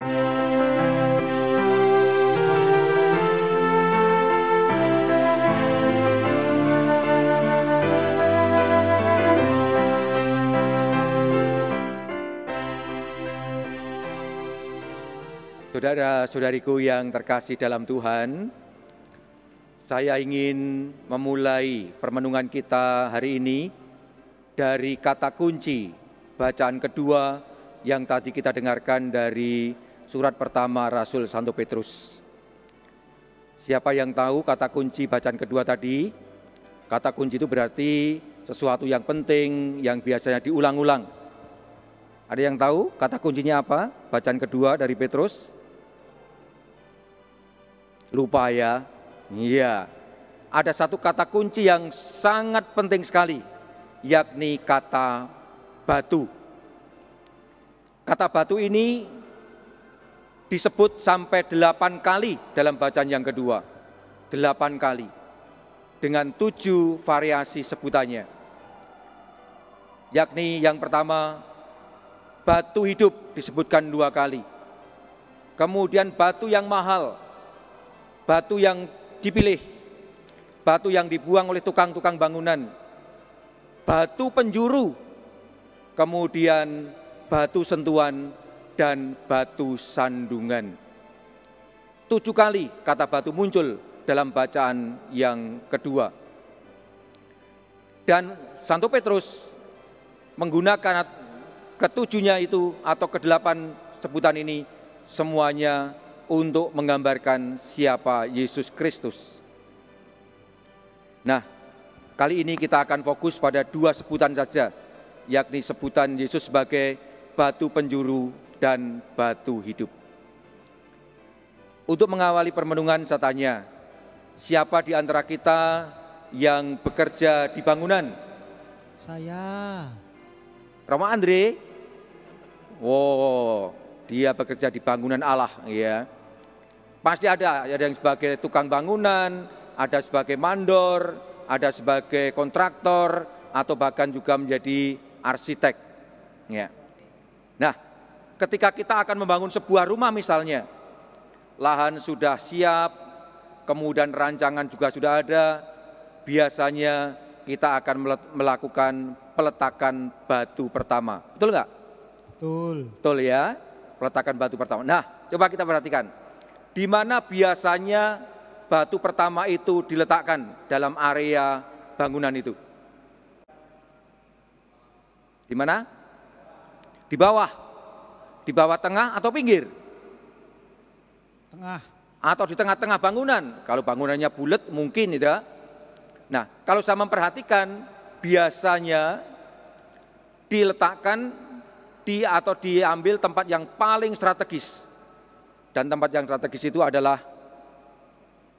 Saudara-saudariku yang terkasih dalam Tuhan, saya ingin memulai permenungan kita hari ini dari kata kunci bacaan kedua yang tadi kita dengarkan dari surat pertama Rasul Santo Petrus. Siapa yang tahu kata kunci bacaan kedua tadi? Kata kunci itu berarti sesuatu yang penting yang biasanya diulang-ulang. Ada yang tahu kata kuncinya apa? Bacaan kedua dari Petrus? Lupa ya? Iya. Ada satu kata kunci yang sangat penting sekali, yakni kata batu. Kata batu ini disebut sampai 8 kali dalam bacaan yang kedua. 8 kali. Dengan 7 variasi sebutannya. Yakni yang pertama, batu hidup disebutkan 2 kali. Kemudian batu yang mahal, batu yang dipilih, batu yang dibuang oleh tukang-tukang bangunan, batu penjuru, kemudian batu sentuhan, dan batu sandungan. 7 kali kata batu muncul dalam bacaan yang kedua. Dan Santo Petrus menggunakan ketujuhnya itu atau ke-8 sebutan ini semuanya untuk menggambarkan siapa Yesus Kristus. Nah, kali ini kita akan fokus pada 2 sebutan saja, yakni sebutan Yesus sebagai batu penjuru dan batu hidup. Untuk mengawali permenungan saya tanya, siapa di antara kita yang bekerja di bangunan? Saya. Roma Andre? Wow, dia bekerja di bangunan Allah, ya. Pasti ada yang sebagai tukang bangunan, ada sebagai mandor, ada sebagai kontraktor, atau bahkan juga menjadi arsitek. Ya. Nah, ketika kita akan membangun sebuah rumah misalnya, lahan sudah siap, kemudian rancangan juga sudah ada, biasanya kita akan melakukan peletakan batu pertama. Betul nggak? Betul. Betul ya, peletakan batu pertama. Nah, coba kita perhatikan. Di mana biasanya batu pertama itu diletakkan dalam area bangunan itu? Di mana? Di bawah. Di bawah tengah atau pinggir? Tengah. Atau di tengah-tengah bangunan. Kalau bangunannya bulat mungkin tidak. Nah, kalau saya memperhatikan biasanya diletakkan atau diambil tempat yang paling strategis. Dan tempat yang strategis itu adalah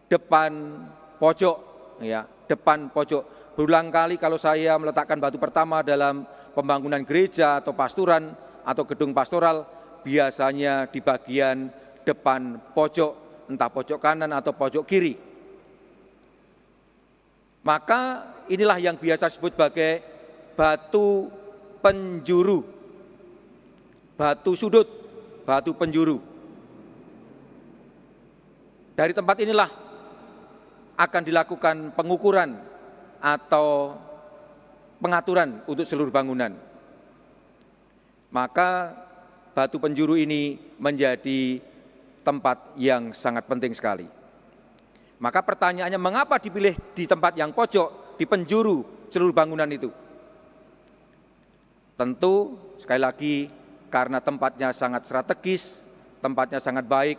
depan pojok, ya, depan pojok. Berulang kali kalau saya meletakkan batu pertama dalam pembangunan gereja atau pasturan atau gedung pastoral, biasanya di bagian depan pojok, entah pojok kanan atau pojok kiri. Maka inilah yang biasa disebut sebagai batu penjuru, batu sudut, batu penjuru. Dari tempat inilah akan dilakukan pengukuran atau pengaturan untuk seluruh bangunan. Maka batu penjuru ini menjadi tempat yang sangat penting sekali. Maka pertanyaannya, mengapa dipilih di tempat yang pojok, di penjuru seluruh bangunan itu? Tentu sekali lagi karena tempatnya sangat strategis, tempatnya sangat baik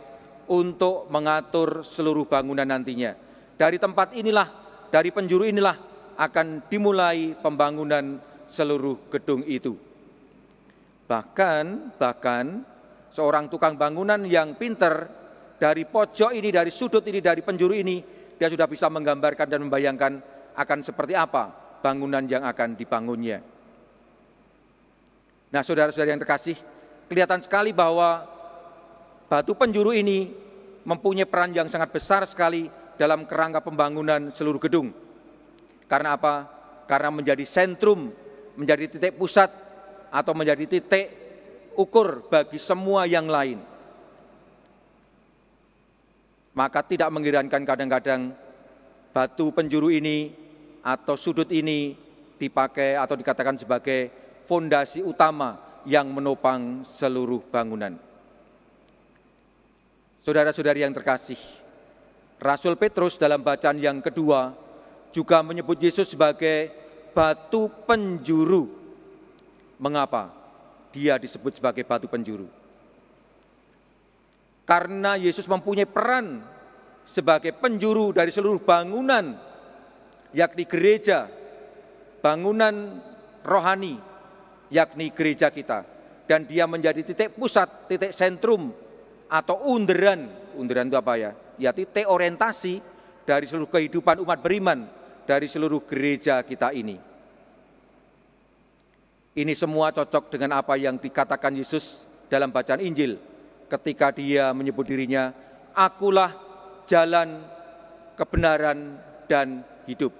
untuk mengatur seluruh bangunan nantinya. Dari tempat inilah, dari penjuru inilah akan dimulai pembangunan seluruh gedung itu. Bahkan seorang tukang bangunan yang pinter, dari pojok ini, dari sudut ini, dari penjuru ini, dia sudah bisa menggambarkan dan membayangkan akan seperti apa bangunan yang akan dibangunnya. Nah, saudara-saudara yang terkasih, kelihatan sekali bahwa batu penjuru ini mempunyai peran yang sangat besar sekali dalam kerangka pembangunan seluruh gedung. Karena apa? Karena menjadi sentrum, menjadi titik pusat, atau menjadi titik ukur bagi semua yang lain. Maka tidak mengherankan kadang-kadang batu penjuru ini atau sudut ini dipakai atau dikatakan sebagai fondasi utama yang menopang seluruh bangunan. Saudara-saudari yang terkasih, Rasul Petrus dalam bacaan yang kedua juga menyebut Yesus sebagai batu penjuru. Mengapa dia disebut sebagai batu penjuru? Karena Yesus mempunyai peran sebagai penjuru dari seluruh bangunan, yakni gereja, bangunan rohani, yakni gereja kita. Dan dia menjadi titik pusat, titik sentrum, atau underan itu apa ya? Ya titik orientasi dari seluruh kehidupan umat beriman, dari seluruh gereja kita ini. Ini semua cocok dengan apa yang dikatakan Yesus dalam bacaan Injil ketika dia menyebut dirinya, "Akulah jalan, kebenaran, dan hidup."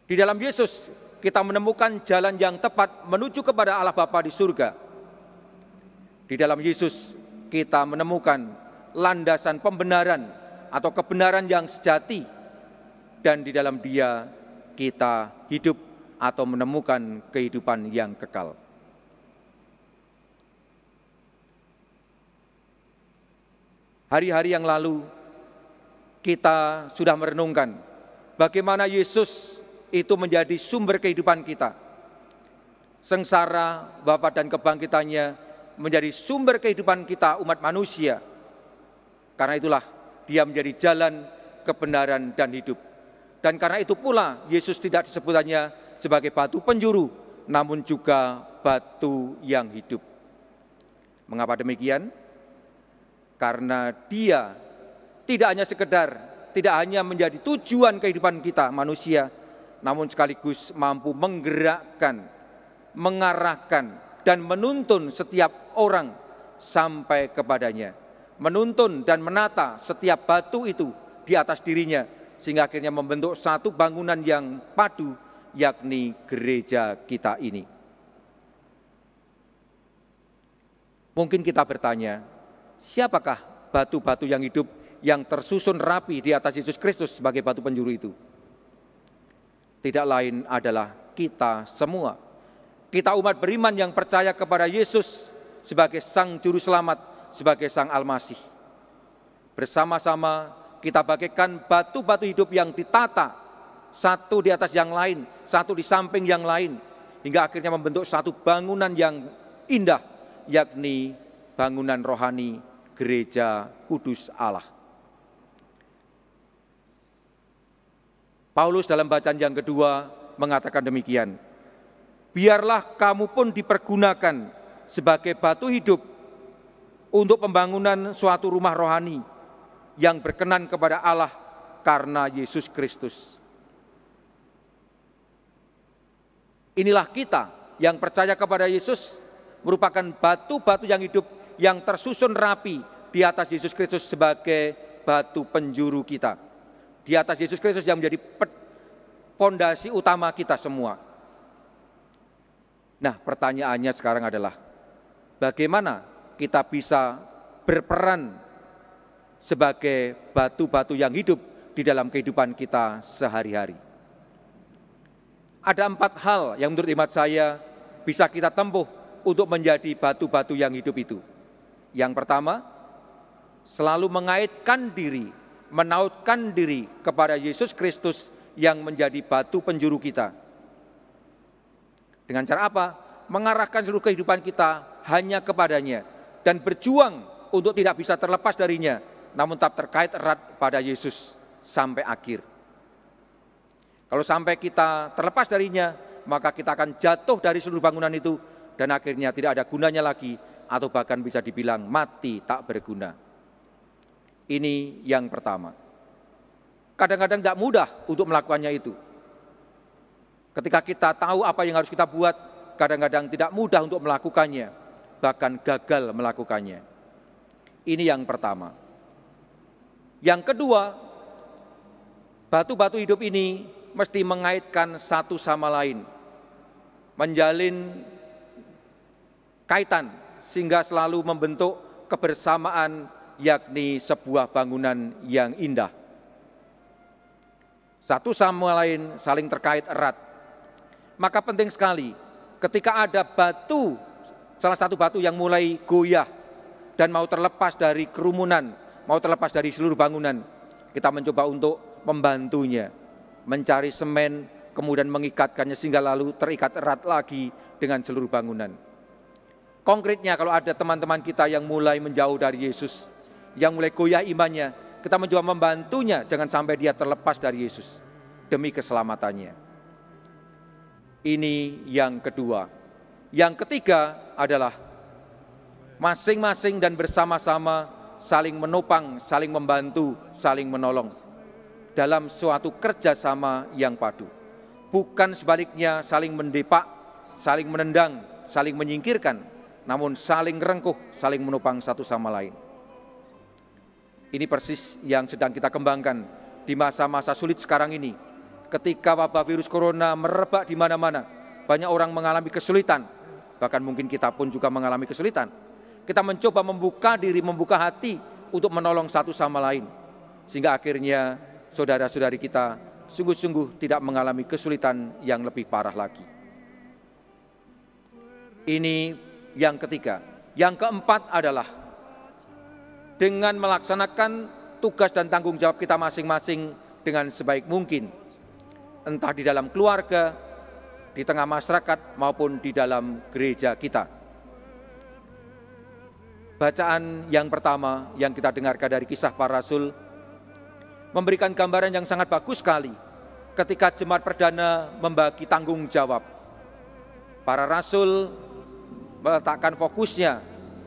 Di dalam Yesus kita menemukan jalan yang tepat menuju kepada Allah Bapa di surga. Di dalam Yesus kita menemukan landasan pembenaran atau kebenaran yang sejati, dan di dalam Dia kita hidup atau menemukan kehidupan yang kekal. Hari-hari yang lalu kita sudah merenungkan bagaimana Yesus itu menjadi sumber kehidupan kita. Sengsara, wafat dan kebangkitannya menjadi sumber kehidupan kita umat manusia. Karena itulah Dia menjadi jalan, kebenaran, dan hidup. Dan karena itu pula Yesus tidak disebut hanya sebagai batu penjuru, namun juga batu yang hidup. Mengapa demikian? Karena Dia tidak hanya menjadi tujuan kehidupan kita manusia, namun sekaligus mampu menggerakkan, mengarahkan, dan menuntun setiap orang sampai kepadanya. Menuntun dan menata setiap batu itu di atas dirinya, sehingga akhirnya membentuk satu bangunan yang padu, yakni gereja kita ini. Mungkin kita bertanya, siapakah batu-batu yang hidup yang tersusun rapi di atas Yesus Kristus sebagai batu penjuru itu? Tidak lain adalah kita semua. Kita umat beriman yang percaya kepada Yesus sebagai Sang Juru Selamat, sebagai Sang Almasih. Bersama-sama kita bagaikan batu-batu hidup yang ditata, satu di atas yang lain, satu di samping yang lain, hingga akhirnya membentuk satu bangunan yang indah, yakni bangunan rohani Gereja Kudus Allah. Paulus dalam bacaan yang kedua mengatakan demikian, "Biarlah kamu pun dipergunakan sebagai batu hidup untuk pembangunan suatu rumah rohani yang berkenan kepada Allah karena Yesus Kristus." Inilah kita yang percaya kepada Yesus merupakan batu-batu yang hidup yang tersusun rapi di atas Yesus Kristus sebagai batu penjuru kita. Di atas Yesus Kristus yang menjadi pondasi utama kita semua. Nah, pertanyaannya sekarang adalah bagaimana kita bisa berperan sebagai batu-batu yang hidup di dalam kehidupan kita sehari-hari. Ada 4 hal yang menurut imat saya bisa kita tempuh untuk menjadi batu-batu yang hidup itu. Yang pertama, selalu mengaitkan diri, menautkan diri kepada Yesus Kristus yang menjadi batu penjuru kita. Dengan cara apa? Mengarahkan seluruh kehidupan kita hanya kepadanya dan berjuang untuk tidak bisa terlepas darinya, namun tetap terkait erat pada Yesus sampai akhir. Kalau sampai kita terlepas darinya, maka kita akan jatuh dari seluruh bangunan itu dan akhirnya tidak ada gunanya lagi, atau bahkan bisa dibilang mati tak berguna. Ini yang pertama. Kadang-kadang tidak mudah untuk melakukannya itu. Ketika kita tahu apa yang harus kita buat, kadang-kadang tidak mudah untuk melakukannya, bahkan gagal melakukannya. Ini yang pertama. Yang kedua, batu-batu hidup ini mesti mengaitkan satu sama lain, menjalin kaitan sehingga selalu membentuk kebersamaan yakni sebuah bangunan yang indah. Satu sama lain saling terkait erat. Maka penting sekali ketika ada batu, salah satu batu yang mulai goyah dan mau terlepas dari kerumunan, mau terlepas dari seluruh bangunan, kita mencoba untuk membantunya, mencari semen, kemudian mengikatkannya sehingga lalu terikat erat lagi dengan seluruh bangunan. Konkretnya kalau ada teman-teman kita yang mulai menjauh dari Yesus, yang mulai goyah imannya, kita mencoba membantunya jangan sampai dia terlepas dari Yesus demi keselamatannya. Ini yang kedua. Yang ketiga adalah masing-masing dan bersama-sama saling menopang, saling membantu, saling menolong dalam suatu kerjasama yang padu. Bukan sebaliknya saling mendepak, saling menendang, saling menyingkirkan, namun saling rengkuh, saling menopang satu sama lain. Ini persis yang sedang kita kembangkan di masa-masa sulit sekarang ini. Ketika wabah virus corona merebak di mana-mana, banyak orang mengalami kesulitan, bahkan mungkin kita pun juga mengalami kesulitan. Kita mencoba membuka diri, membuka hati untuk menolong satu sama lain, sehingga akhirnya saudara-saudari kita sungguh-sungguh tidak mengalami kesulitan yang lebih parah lagi. Ini yang ketiga. Yang keempat adalah dengan melaksanakan tugas dan tanggung jawab kita masing-masing dengan sebaik mungkin, entah di dalam keluarga, di tengah masyarakat, maupun di dalam gereja kita. Bacaan yang pertama yang kita dengarkan dari Kisah Para Rasul memberikan gambaran yang sangat bagus sekali ketika jemaat perdana membagi tanggung jawab. Para rasul meletakkan fokusnya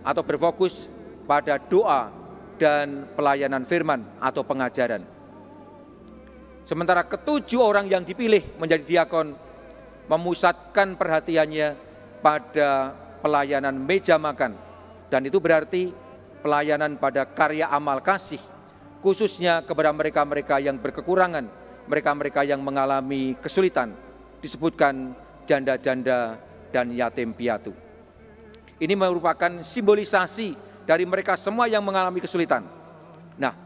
atau berfokus pada doa dan pelayanan firman atau pengajaran. Sementara ketujuh orang yang dipilih menjadi diakon memusatkan perhatiannya pada pelayanan meja makan, dan itu berarti pelayanan pada karya amal kasih, khususnya kepada mereka-mereka yang berkekurangan, mereka-mereka yang mengalami kesulitan, disebutkan janda-janda dan yatim piatu. Ini merupakan simbolisasi dari mereka semua yang mengalami kesulitan. Nah,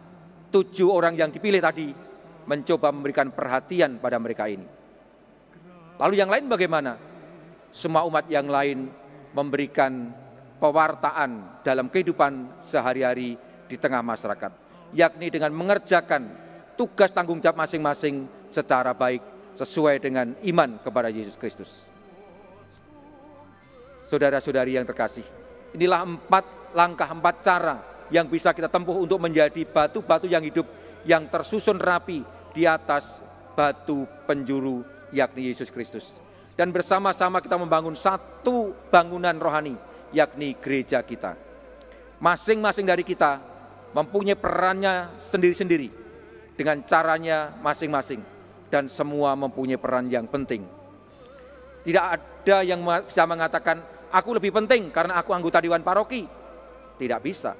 7 orang yang dipilih tadi mencoba memberikan perhatian pada mereka ini. Lalu yang lain bagaimana? Semua umat yang lain memberikan pewartaan dalam kehidupan sehari-hari di tengah masyarakat, yakni dengan mengerjakan tugas tanggung jawab masing-masing secara baik sesuai dengan iman kepada Yesus Kristus. Saudara-saudari yang terkasih, inilah 4 langkah, 4 cara yang bisa kita tempuh untuk menjadi batu-batu yang hidup, yang tersusun rapi di atas batu penjuru, yakni Yesus Kristus. Dan bersama-sama kita membangun satu bangunan rohani, yakni gereja kita. Masing-masing dari kita mempunyai perannya sendiri-sendiri, dengan caranya masing-masing, dan semua mempunyai peran yang penting. Tidak ada yang bisa mengatakan, aku lebih penting karena aku anggota Dewan Paroki. Tidak bisa.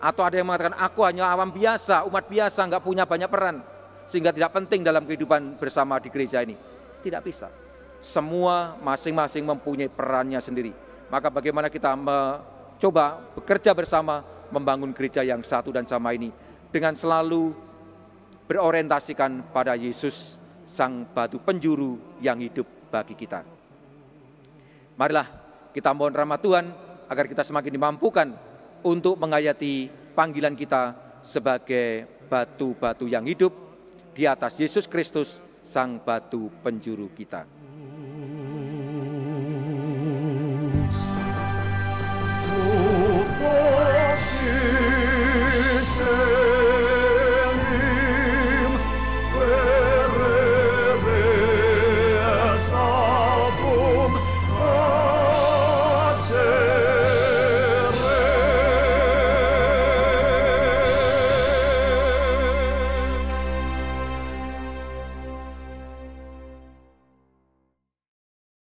Atau ada yang mengatakan, aku hanya awam biasa, umat biasa, enggak punya banyak peran, sehingga tidak penting dalam kehidupan bersama di gereja ini. Tidak bisa. Semua masing-masing mempunyai perannya sendiri. Maka bagaimana kita mencoba bekerja bersama membangun gereja yang satu dan sama ini, dengan selalu berorientasikan pada Yesus, Sang Batu Penjuru yang hidup bagi kita. Marilah kita mohon rahmat Tuhan agar kita semakin dimampukan untuk menghayati panggilan kita sebagai batu-batu yang hidup di atas Yesus Kristus, Sang Batu Penjuru kita.